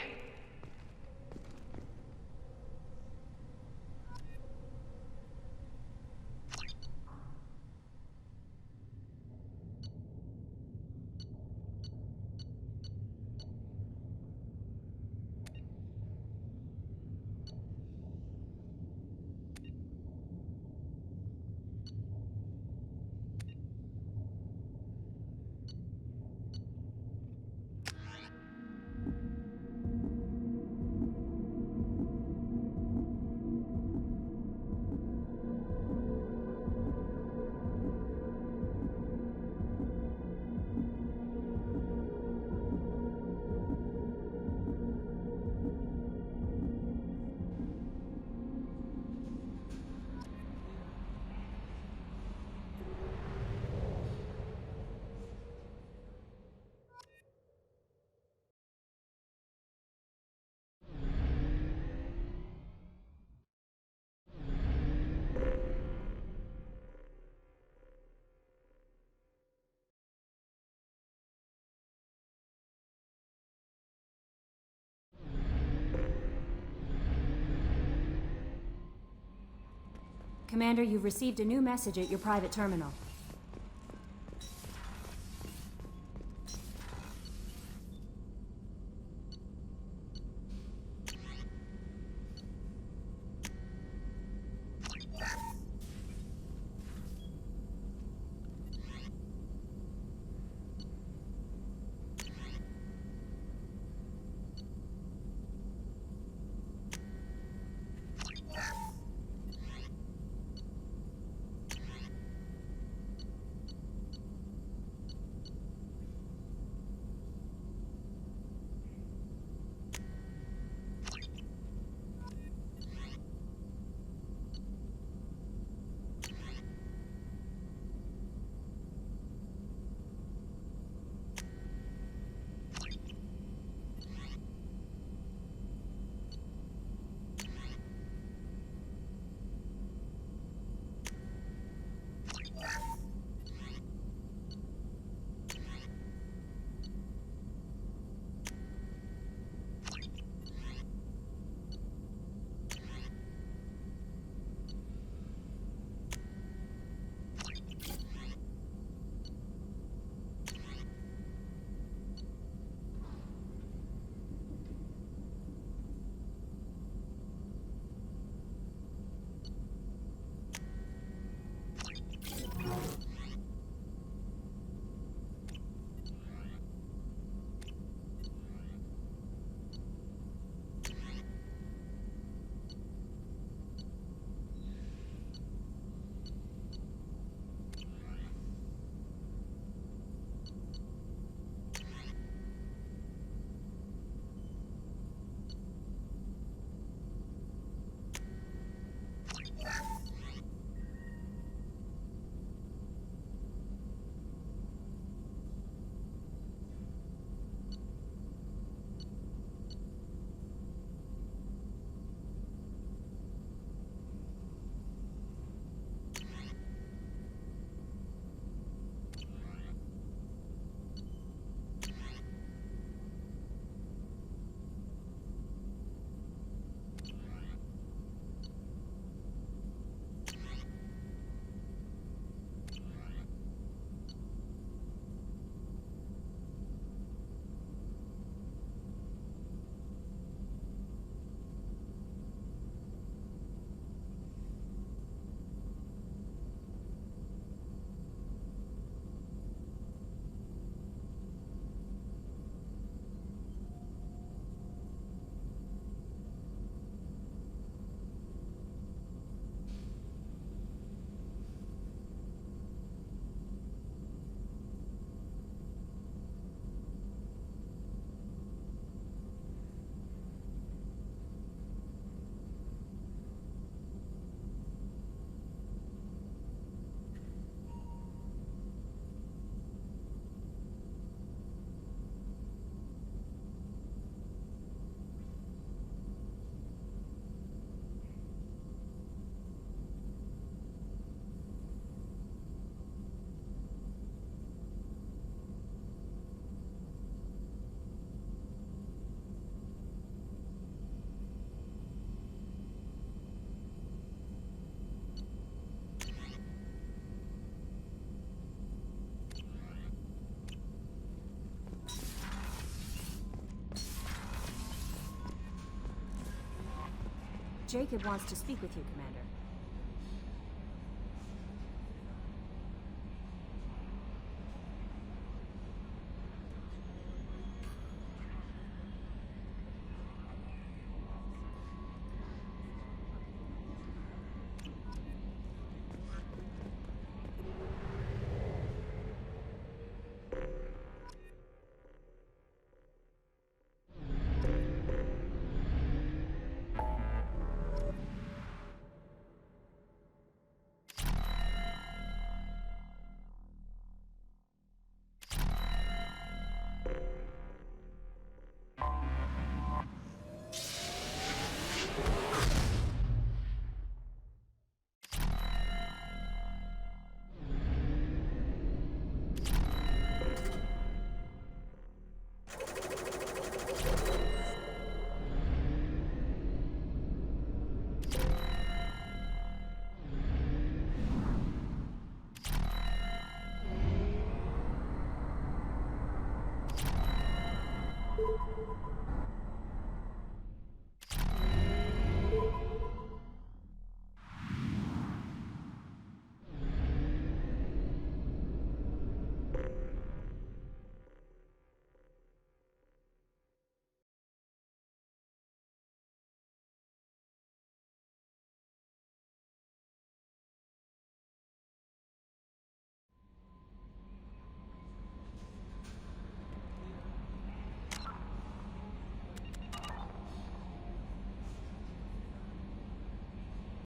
Commander, you've received a new message at your private terminal. Jacob wants to speak with you, Commander.